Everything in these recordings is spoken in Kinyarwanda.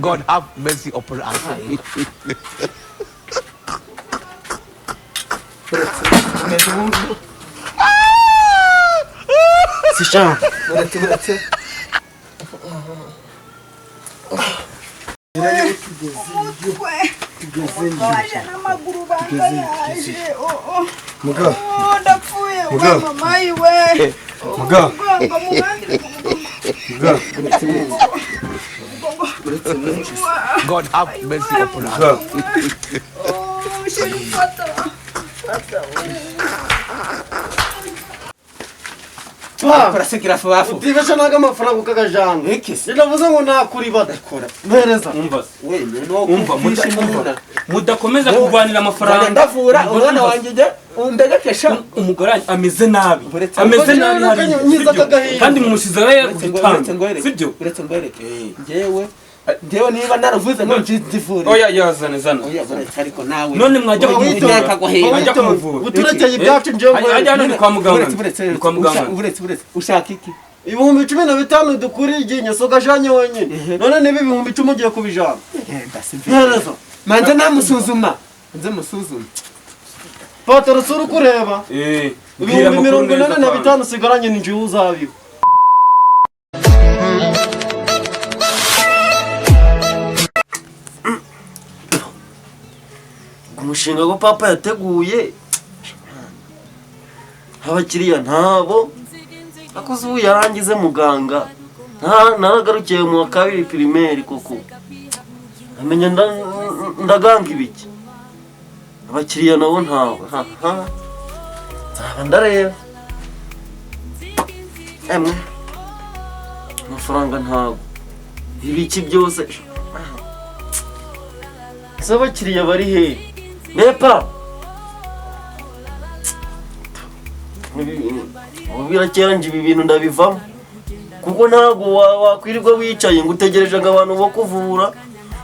God have mercy upon us. Sisha, buretse. Waje n'amaguru bangayaje. Muga. Ndapfuye mama iwe. Muga. Muga. God have mercy upon us. Muga. Oh, shirifata. Parasekera fafu. Utibesha naga amafaranga ukagajanga. Ekese. Ndavuze ngo nakuri badakora. Bereza. Umva. Wewe no Umva mudakomeza kurwanira amafaranga. Ndavura umwana wanjye je undegekesha. Umugore ameze nabi. Ameze nabi hari. Kandi mumushizeyo gutanga. Sibyo? Uretse ngwereke. Ngewe niba naravuze ngo nzivure. Oya yazane zana. Oya ariko nawe. None mwajya kumuvura. Uturekeye ibyacu njewe. Ajya hano kwa muganga. Kwa muganga. Uretse ushaka iki? Ibihumbi 15 dukuri iginye so gajanye wenyine. None niba ibihumbi 10 ugiye kubijana. Neza. Manje namusuzuma. Nze musuzuma. Patoro suru kureba. Ibihumbi 45 sigaranye ni njiwe uzabiho. Umushinga ko papa yateguye abakiriya ntabo akoze ubu yarangize muganga naragarukiye mu kabiri primaire koko amenya ndaganga ibiki abakiriya nabo ntabo nzaba ndareba amafaranga ntabo ibiki byose abakiriya bari he Nepa birakera nje ibi bintu ndabivamo kuko ntago wakwirirwa wicaye ngo utegereje ngo abantu bo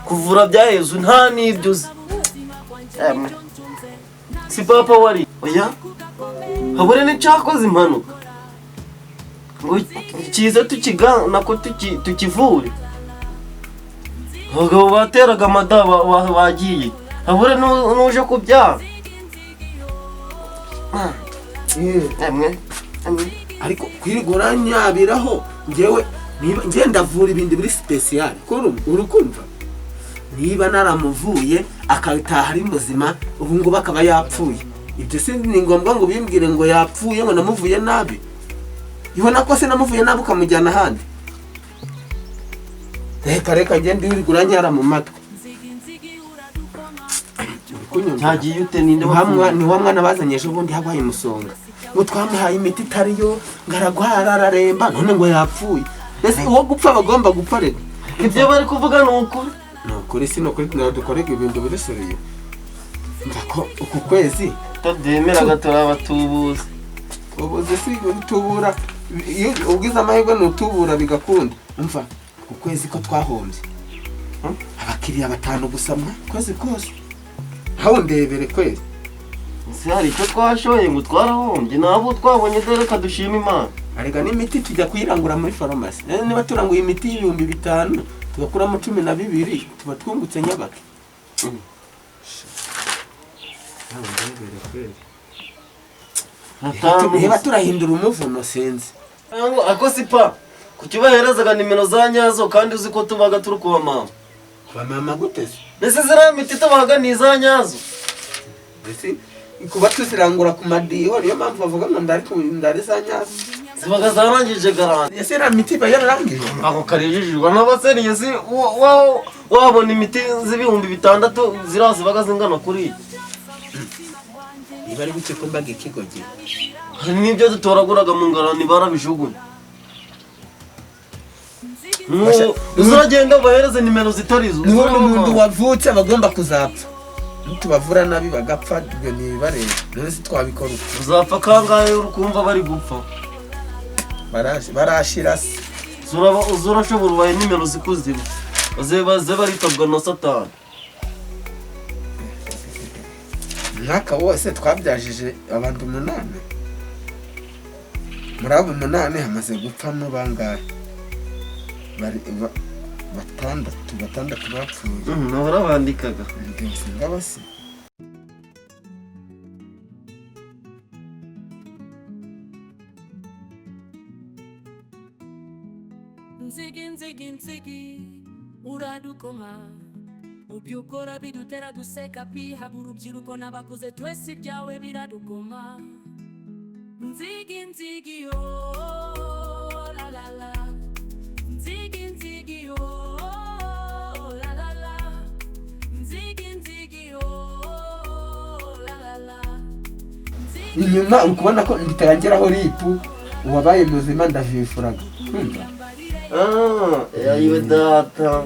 kuvura bya Yesu nta nibyo uzi si papa wari oya habure n'icyakoze impanuka ngo kiza nako tukivure abagabo bateraga amada bagiye habure nuje kubyara ariko kwirigora nyabiraho ngewe niba ndavura ibindi biri special ko urukumva niba naramuvuye akataha ari muzima ubu ngo bakaba yapfuye ibyo se ni ngombwa ngo bimbwire ngo yapfuye ngo namuvuye nabi ibona ko se namuvuye nabi ukamujyana handi reka ngende urigura nyara mu matwi ntagiye ute ninde ni wa mwana bazanye ejo bundi habaye umusonga ngo twamuhaye imiti itariyo ngaragwara araremba none ngo yapfuye ese uwo gupfa bagomba gupfa rero ibyo bari kuvuga ni ukuri sino kuri dukorega ibintu birisuriye ndako uku kwezi tabyemeraga turabatubuza ubuze si utubura ubwiza amahirwe n'utubura bigakunda umva uku kwezi ko twahombye abakiriya 5 gusa kwezi kose hawo ndebere kwezi hari icyo twashoye ngo twarahombye nabo twabonye dore kadushima Imana arega n'imiti tujya kuyirangura muri farumasi niba turanguye imiti y'ibihumbi 5 tugakuramo 12 tuba twungutse nyabake niba turahindura umuvuno senze ako sipa kukibaherezaga nimero za nyazo kandi uzi ko tubaga turi kuba mama bamama guteze nese zira miti tubaga ni za nyazo ese kuba tuzirangura ku madiyo niyo mpamvu bavuga ngo ndari za nyazo zibaga zarangije garanti ese ra miti bayarangije ako karijijirwa n'abaseriye si wabona imiti z'ibihumbi 6 zirazibaga zingana kuri ibari buke ko mbaga ikigoge hari n'ibyo dutoraguraga mu ngarani barabijugunye uzagenda bahereze nimero zitarizo niho umuntu wavutse bagomba kuzapfa tubavura nabi bagapfa ibyo nibareba none se twabikora uzapfa kangahe urukumva bari gupfa barashira se uzurashobora ubaye nimero zikuziba baze baritabwa na Satani mwaka wose twabyajije abantu 8 muri abo 8 hamaze gupfamo bangahe batandatu bapfuye nahora bandikaga byose ngabase nzigi uradukoma ubyukora bidutera duseka piha urubyiruko n'abakuze twese ibyawe biradukoma nzigi yo la la la nzigi yo la la la nzigi yo la la la inyuma ukubona ko nditangiraho ripu uwabaye muzima ndavifuraga yayiwe data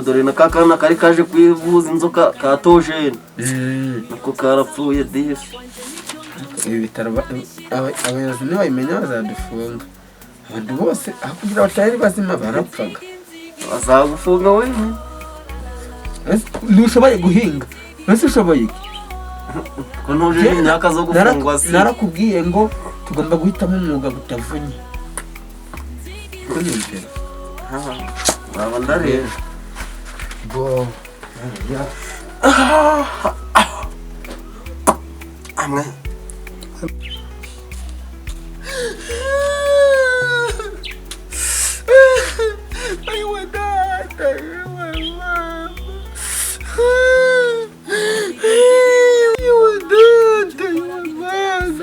dore na kakana kari kaje kwivuza inzoka ka tojene nako karapfuye disi ibi bitaro abayobozi ntibabimenya bazadufunga abantu bose aho kugira batari bazima barapfaga bazagufunga we ntushoboye guhinga ese ushoboye ko ntuje imyaka zo gufungwa se narakubwiye ngo tugomba guhitamo umwuga butavunye kunyumvira baba ndareba bo amwe ayiwe data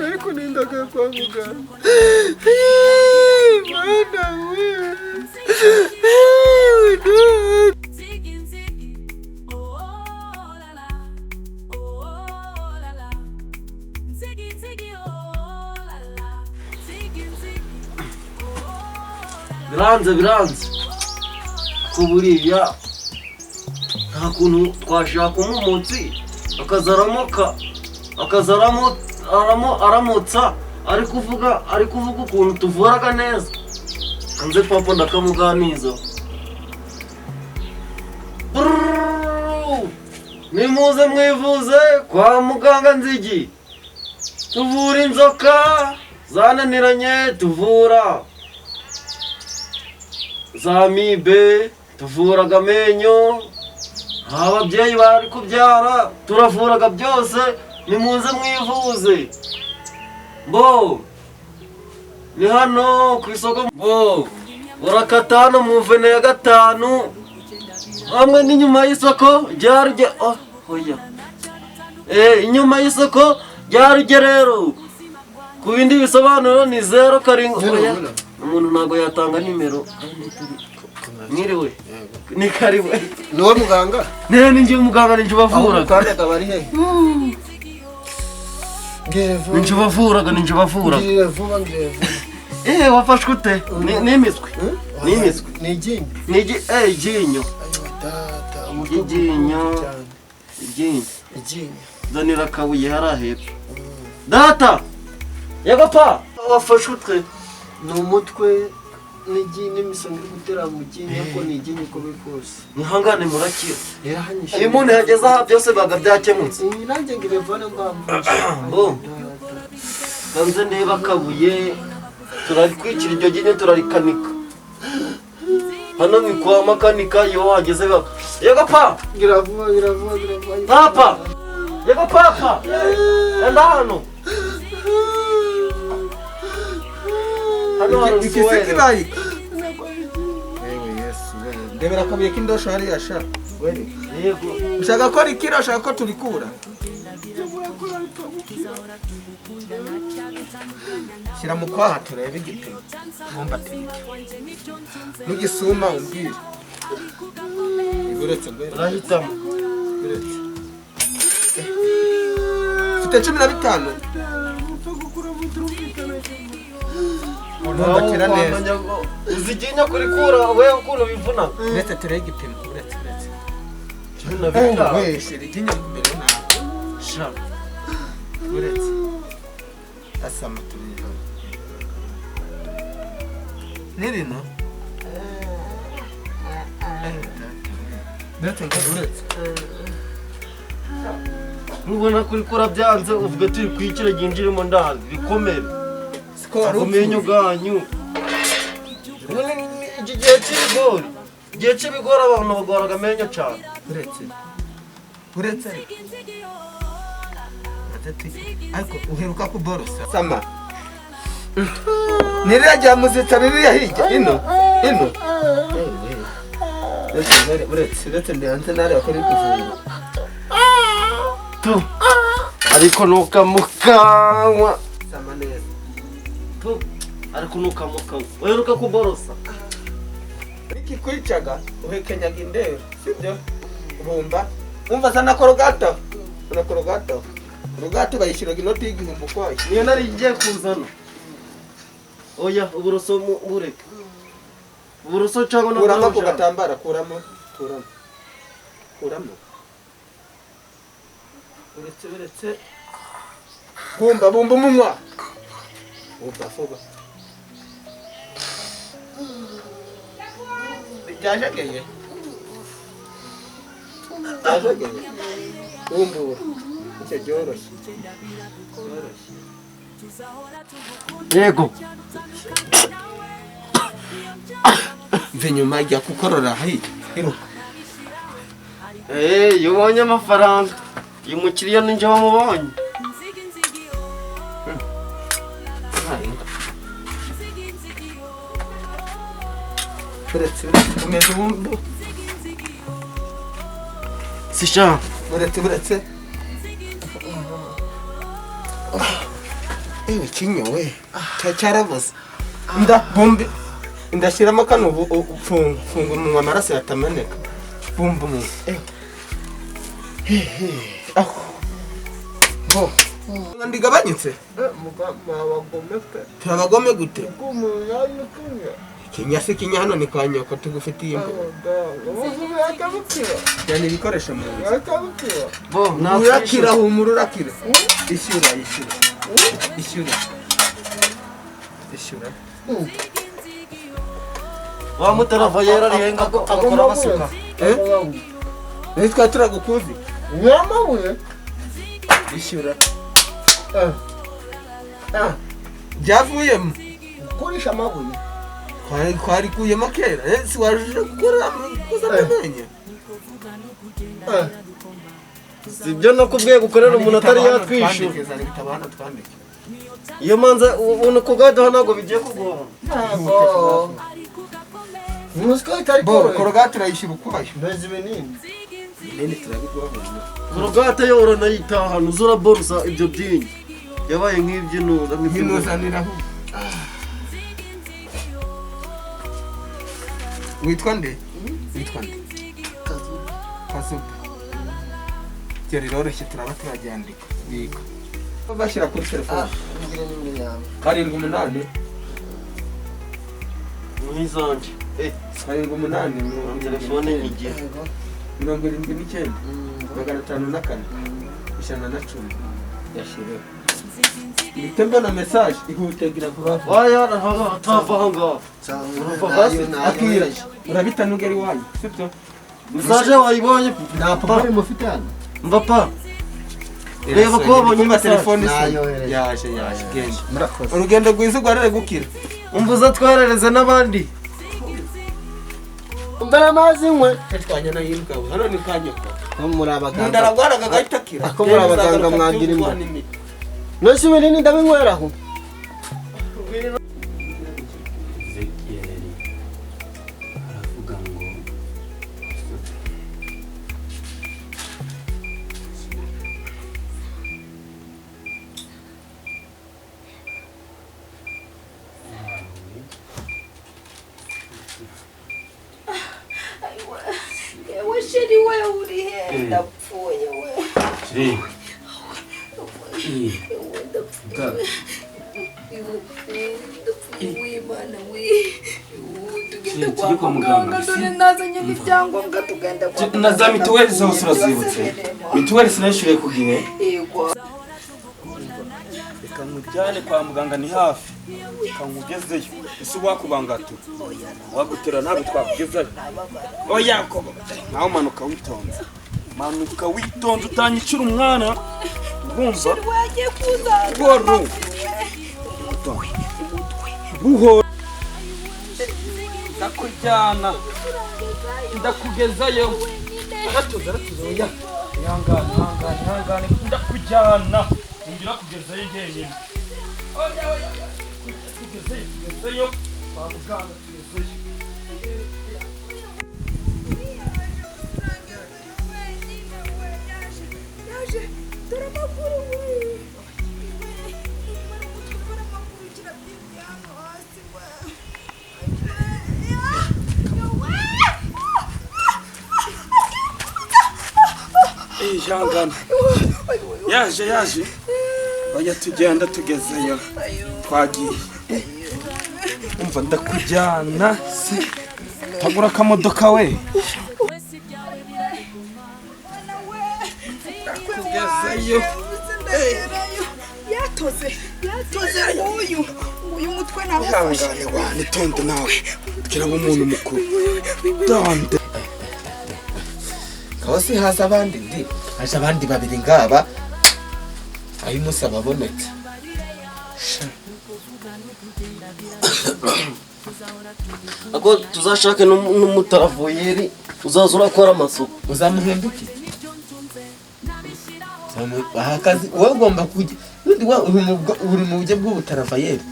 ariko nindaga kwa muganga mana we biranze ko buriya nta kuntu twashaka umumotsi aramutsa ari kuvuga ukuntu tuvuraga neza kanze papa ndakamuganiza nimuze mwivuze kwa muganga Nzigi tuvura inzoka zananiranye tuvura za mibe tuvuraga amenyo ababyeyi bari kubyara turavuraga byose nimuze mwivuze bo ni hano ku isoko bo urakatano mu vene ya 5 hamwe n'inyuma y'isoko ryaruje hoya inyuma y'isoko ryaruje rero ku bindi bisobanuro ni 0 umuntu ntago yatanga nimero mwiriwe ni karibu niwe muganga ninjye umuganga ninjye bavura kandi akaba ari he ninjye bavuraga ngiye vuba wafashwe ute n'imiswi n'iryinyo iryinyo data iryinyo zanira akabuye hariya hepfo data yego pa wafashwe ute ni umutwe n'imisonga iri gutera mu ryinyo ko ni iryinyo uko biri kose nihangane murakira yarahanyishe iyo umuntu yageze aha byose baga byakemutse nanjye ngo ibivane mbamufashe kanze ndeba akabuye turarikwikira iryo ryinyo turarikanika hano ni kwa makanika iyo wageze yego pa giravuba papa yego papa enda hano ikisiki bayi ewe yesu we ndebera akabuye k'indosho hariya sha yego ushaka ko rikira ushaka ko turikura shyira mu kwaha turebe igipimo ntumbatike n'ugisuma umbwire uretse urahitamo mfite 15 ntumbakira neza uziginya kurikura we ukuntu bivuna uretse turebe igipimo uretse wese riginya mbere ntabwo sha uretse asama turebe nirino uretse nubona kurikura byanze uvuga turi kwikira ginjirimo ndazi bikomere umenyo ganyu iki gihe cy'ibigori igihe cy'ibigori abantu bagoraga amenyo cyane. uretse ariko uheruka kuborosa sama niriya rya muzitsa ririya hirya ino uretse ndi hanze nareba ko riri kuvura ariko nukamukanwa sama neza ariko nukamukanwa uheruka kuborosa iki kwicaga uhekenyaga indero sibyo urumva umva sana korogato Rugati bayishyiraga inoti y'igihumbi kwayo. Niyo nari ngiye kuzana. Oya uburoso bureke. Uburoso cyangwa kuramo ku gatambara kuramo. Uretse. Bumba umunwa. Fuba. Byajageye. Bumbura. Icyo byoroshye. Yego. Mve nyuma ajya kukorora iruka. Yubonye amafaranga. Uyu mukiriya ninjye wamubonye. Uretse umeze bumbu. Sisha. Uretse. Kinyowe cyarabuze bombe ndashyiramo kano ufunga umunwa amaraso yatameneka bumba umuntu ndigabanyitse abagome gute kinya hano ni kwa nyoko tugufitiye imbere cyane ibikoresho mu nzu urakira humura urakira ishyura wa mutarava yera rihenga agakora amasuka nitwa turagukuzi nyamabuye ishyura byavuyemo gukoresha amabuye twarikuyemo kera si wajije gukora amenyo sibyo nakubwiye gukorera umuntu atari yatwishyura iyo manza ubona kugaduha ntabwo bigiye kugora korogate urayishyura ukwayo mbese ibinini korogate yo uranayitahana uzura borusa ibyo byinshi yabaye nk'iby'inura nk'inuzaniraho witwa nde kazuba ibyo riroroshye turaba turabyandika bika bashyira kuri telefone 7 nk'izanje 7 telefone nyigiye 79 504 110 yashyireho ihita mbona message ihutagira vuba waya atava aho ngaho akira urabita nugeri wanyu sibyo message wayibonye nta papa mufite hano mbapa reba ko wabonye telefone yaje genda urugendo rwiza rwarere gukira umvuza twarereze n'abandi mbere amazi nkwe twanya na yiruka hano ni kanyoko muri abaganga ndaragwaraga gahitakira ko muri abaganga mwagira imwe nose ibinini ndabinyweraho aravuga ngo Ewe sheri wewe uri he? Ndapfuye we. tujye kwa muganga dore nazanye n'ibyangombwa tugenda kwa na za mituweli zose urazibutse mituweli sinayishyuriye ku gihe reka nkujyane kwa muganga ni hafi reka nkugezeyo ese wakubangatu wagutera ntabwo twakugezayo oya ko nawe manuka witonze utanyicira umwana urumva wagiye kuza buhoro buhoro ndakujyana ndakugezayo aratuza oya ihangane ndakujyana ngira kugezayo njyenyine oya tugezeyo kwa muganga tugezeyo ihangane yaje oya tugenda tugezeyo twagiye umva ndakujyana se tagura akamodoka we kugezayo yatoze uyu mutwe nawe ihangane wane tonde nawe kiraba umuntu mukuru tonde Kawasi haza abandi ndi haje abandi babiri ngaba aho umunsi ababonetse ako tuzashake n'umutavoyeri uzaza urakora amasuku uzamuhinduke akazi wowe ugomba kujya undi uri mu buryo bw'ubutaravayeri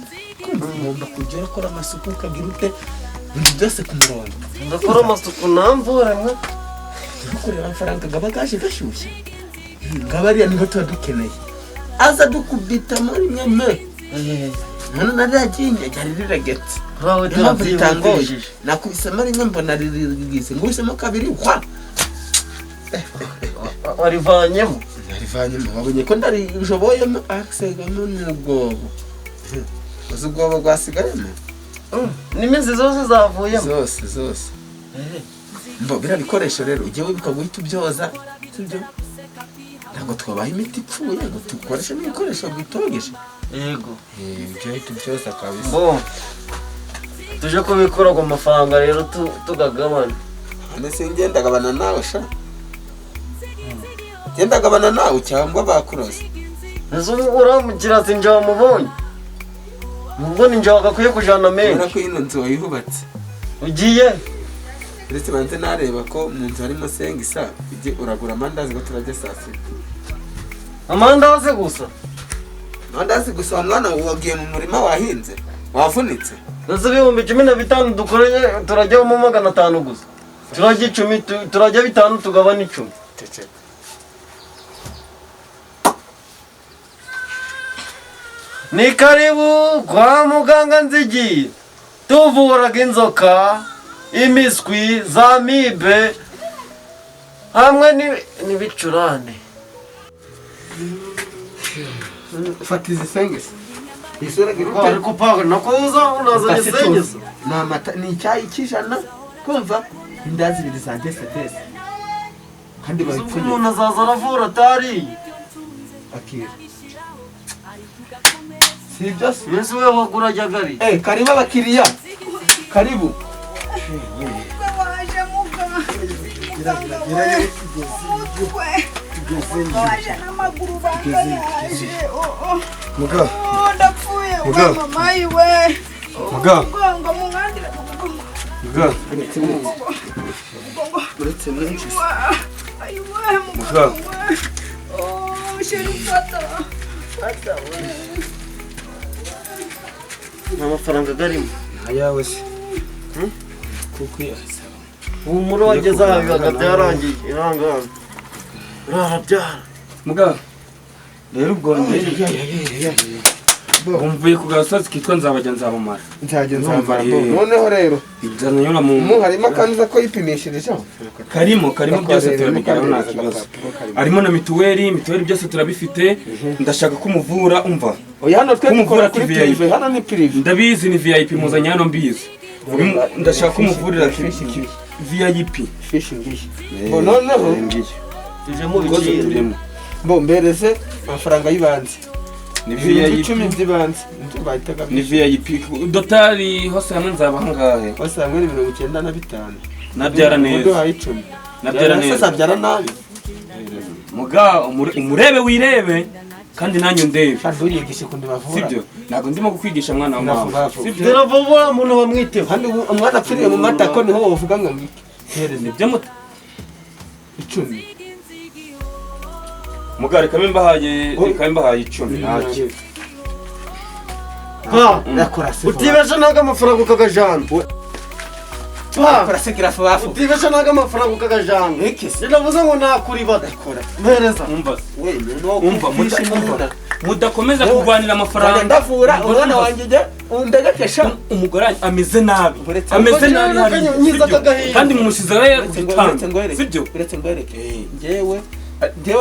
ugomba kujya urakora amasuku ukagira ute ibintu byose ku murongo ndakora amasuku namvura mwe kureba amafaranga gaba gaje gashyushye ngaba ariya niho tuba dukeneye aza dukubita muri mweme none naragiye cyari riragetse rawe turabyitangije nakubisemo rimwe mbona ririgise ngubisemo kabiri kwa warivanyemo wabonye ko ndarishoboyemo akisegamo n'ubwobo uzi ubwobo bwasigayemo n'imizi zose zavuyemo zose mbo bira bikoresho rero ugiye wibuka guhita ubyoza sibyo ntabwo twabaha imiti ipfuye ngo dukoreshe n'ibikoresho bitogeje yego ibyo hita ubyoza kabisa bo tuje kubikora ku mafaranga rero tugagabana none se ngendagabana nawe sha ngendagabana nawe cyangwa bakuroze ese uramukira sinjye wamubonye ubwo ninjye wagakwiye kujana menshi urabona ko ino nzu wayubatse ugiye ndetse banze nareba ko mu nzu harimo sengisa uragura amandazi ngo turajya saa sita amandazi gusa amandazi gusa wa mwana wagiye mu murima wahinze wavunitse ese 15,000 dukoreye turajyamo 500 gusa turajya 10 turajya 5 tugabana 10 ceceka ni karibu kwa muganga Nzigi tuvuraga inzoka imiswi za mibe hamwe n'ibicurane fata izi sengisa isura ko ariko paga nakuza unaza isengisa ni icyayi cy'ijana kumva indazi 2 za desetesi kandi babipfunye umuntu azaza aravura atari akira si ibyo se mbese we wagura jagari karibu abakiriya karibu waje waje n'amaguru bangayaje muga ndapfuye Muga. mama iwe muga ngo mungandire muga uretse mwinshi ayiwe muga sheri fata amafaranga garimo ayawe se kuko yasa umuro wageze aha bibaga byarangiye irangana arabyara muga rero ubwo umvuye ku gasozi kitwa nzabajya nzabamara nzajya nzambara noneho rero nzanyura mu harimo akanza ko yipimishijeho karimo byose turabigeraho nta kibazo harimo na mituweli byose turabifite ndashaka ko umuvura umva oya hano twe kumuvura kuri TV. prive hano ni prive ndabizi ni VIP muzanye hano mbizi ndashaka ko umuvurira VIP fishi ngiye bo noneho tuje mu biciro turimo bo mbereze amafaranga y'ibanze ni VIP VIP 10 by'ibanze bahitaga ni VIP dotari hose hamwe nzaba hangahe bose hamwe ni 95 nabyara neza uduhaye 10 nabyara neza sasa byara nabi muga umurebe wirebe kandi nanjye ndebe kandi unyigishe kundi bavura sibyo ntabwo ndimo kukwigisha mwana wa mama sibyo ziravubura umuntu bamwiteho kandi umwana apfiriye mu mata ko niho wovuga ngo ngiki hereza nibyo muta 10 mugari kamwe mbahaye 10 ntacyo pa nakora se utibesha ntago amafaranga ukagajana pa nakora se grafu bafu utibesha ntago amafaranga ukagajana iki se ndavuze ngo nakuri bada mpereza umva wewe no umva umva mudakomeza kurwanira amafaranga ndavura umwana wanjye je undegekesha umugore ameze nabi Uretse- ameze nabi hari nyiza akagahinda. kandi mumusize we uretse ngwereke sibyo uretse ngwereke njyewe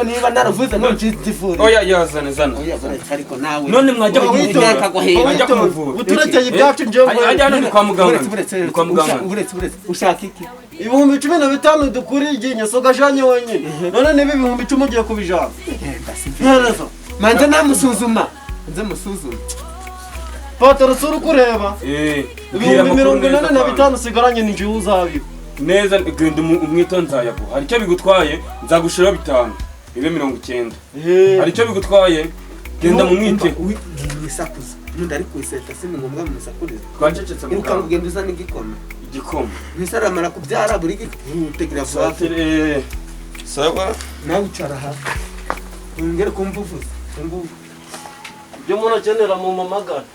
niba naravuze ngo nzivure oya yazane zana oya uretse ariko nawe none mwajya Uwiteka guhera. mwajya kumuvura uturekeye ibyacu njyewe ajya hano ni kwa muganga uretse ni kwa muganga uretse ushaka iki ibihumbi 15 dukuriye igihe sogajanye wenyine none niba ibihumbi 10 ugiye kubijana mpereza manze namusuzuma nze musuzuma patoro sura kureba bwira ibihumbi amakuru neza 45 usigaranye ni njyewe uzabiba neza genda umwitonzi nzayaguha hari icyo bigutwaye nzagushiraho 5 ibe 90 hari icyo bigutwaye genda mu mwite wisakuza nundi ari kwiseta si ngombwa musakuriza twacecetse mu iruka mugenda uzana igikoma igikoma ntisaramara kubyara buri gitegera vuba sawa nawe ucara hafi ungere kumvuvuza kumvuvuza ibyo umuntu akenera mu mamagara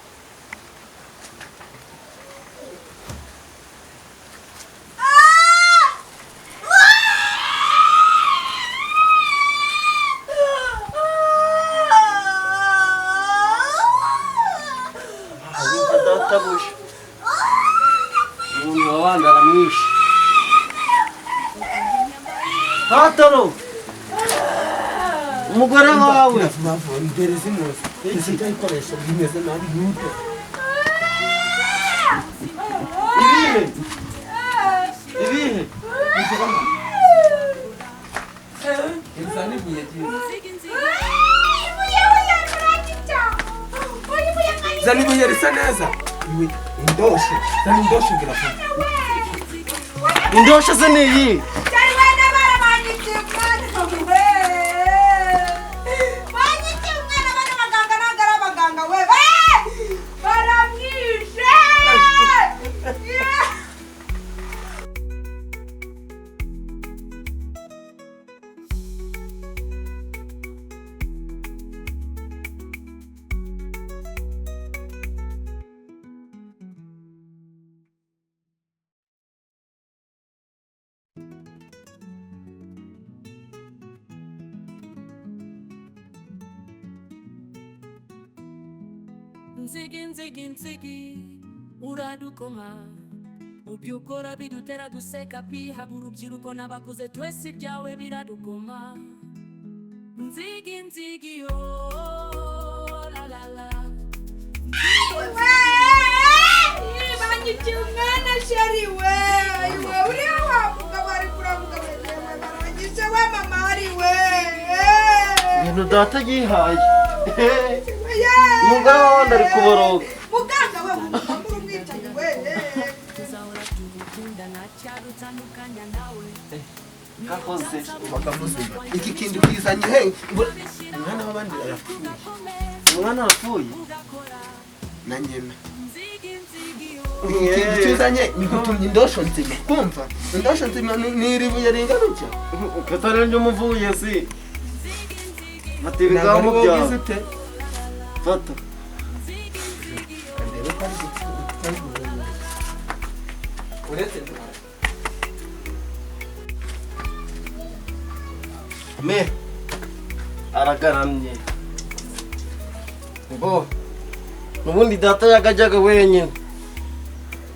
adatabuje umuntu wabandi aramwishe patoro umugore wawe imbere z'imozi izi ibikoresho bimeze nabi yuko ibihe inzani ibuye ryiza zana ibuye risa neza indoshe zana indoshe ngirafu indoshe ze ni iyi nzigi uradukoma ubyukora bidutera duseka piha urubyiruko n'abakuze twese ibyawe biradukoma nzigi yo la la la banyikiye umwana sheri we uriya wavuga bari kuravuga barangije we mama ari we ibintu data yihaye umugore w'abandi ari kuboroga muganga we umukuru umwicaye we tuzahora tugukunda nta cyadutandukanya nawe kakoze iki kintu kizanye he umwana w'abandi arapfuye umwana arapfuye na nyina iki kintu kizanye nigutumye indosho nzima kumva indosho nzima ni iribuye ringana utya katarenje umuvuye si ati ibigambo byawe fata me aragaramye ngo nubundi data yagajyaga wenyine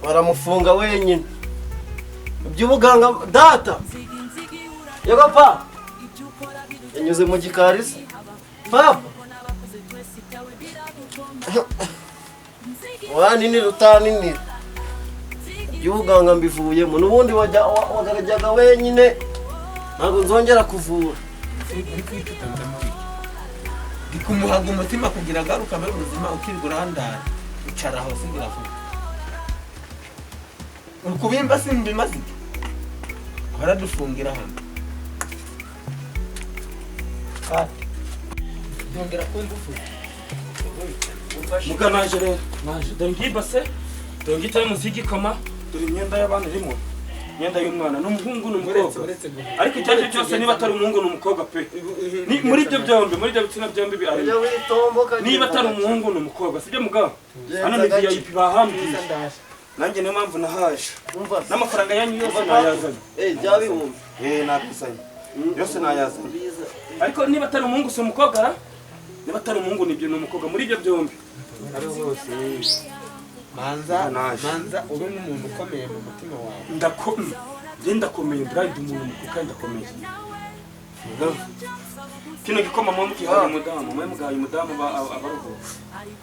baramufunga wenyine iby'ubuganga data yego papa yanyuze mu gikari se papa waninira utaninira iby'ubuganga mbivuyemo n'ubundi wagajyaga wenyine ntabwo nzongera kuvura bikumuhaga umutima kugira agaruka muri ubuzima ukirirwa urandara icara aho sigira vuba ukubimba simbimaze iki baradufungira hano byongera kumva ufuze muga naje rero naje dore ngibase dore ngitaye munsi y'igikoma dore imyenda y'abana irimo imyenda y'umwana n'umuhungu n'umukobwa ariko icyo ari cyo cyose niba atari umuhungu n'umukobwa pe muri ibyo byombi muri ibyo bitsina byombi bihari niba atari umuhungu n'umukobwa sibyo mugabo hano ni VIP bahambye nanjye niyo mpamvu nahaje n'amafaranga yanyu yose nayazanye byabihumbi nakusanye yose nayazanye ariko niba atari umuhungu si umukobwa ra niba atari umuhungu nibyo ni umukobwa muri ibyo byombi manza ube n'umuntu ukomeye mu mutima wawe ndakomeye bride umuntu mukuru kandi ndakomeye kino gikoma mu mukihaye umudamu mwe mugaye umudamu abarugo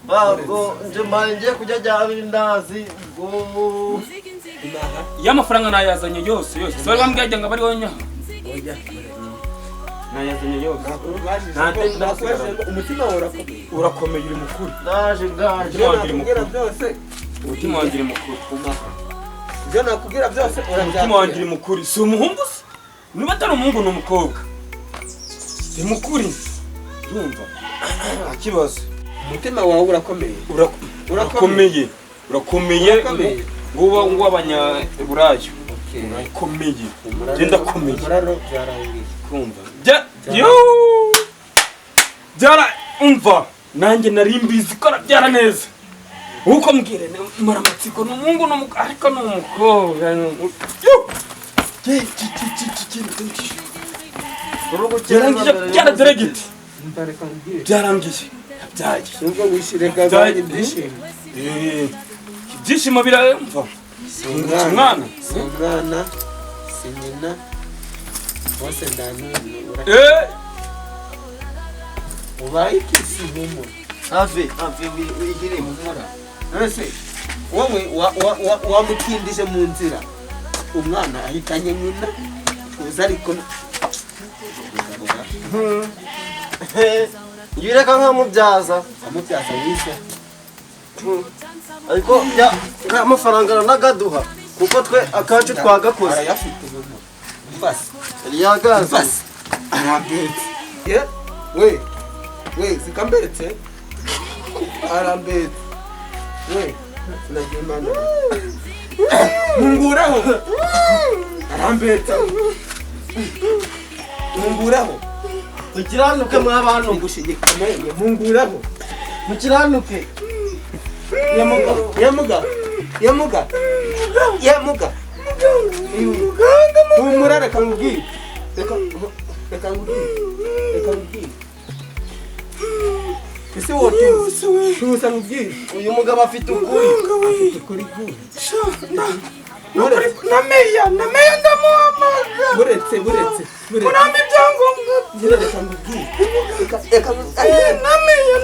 babwo nje manje kujya jya bindazi go y'amafaranga nayazanye yose so bambwiye ngo bari wonya nayazanye yose umutima wawe urakomeye uri mukuru naje umutima wanjye uri mukuru ibyo nakubwira byose umutima wanjye uri mukuru si umuhungu se niba atari umuhungu ni umukobwa si mukuri urumva nta kibazo umutima wawe urakomeye urakomeye nguba w'abanyaburayi urakomeye genda komeye kumva umva nanjye nari mbizi ko arabyara neza uko mbwire maramatsiko ni umuhungu n'umukobwa ariko ni umukobwa yarangije byaraderegiti byarangiye byaye nubwo wishireka byaye ibyishimo ibyishimo birayumva umwana si nyina bose ndanuni ubaye ikisi humura hafi wigire humura ese wowe wamutindije mu nzira umwana ahitanye nyina uza ariko yireka nkamubyaza wize ariko amafaranga nagaduha kuko twe akacu twagakoze arayafite basi yagaza we sikambetse arambetse we nagimana munguraho arambetse munguraho mukiranuke mwa bantu ngushigikamaye munguraho mukiranuke yamuga humura reka nkubwire reka nkubwire ese wote tuza nkubwire uyu mugabo afite ukuri nameya ndamuhamagara buretse muramba ibyangombwa reka nkubwire nameya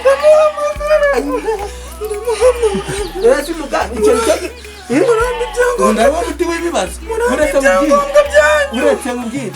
ndamuhamagara ese umuganga ikintu cyose muramba ibyangombwa ndabona uti w'ibibazo muramba ibyangombwa byanyu buretse nkubwire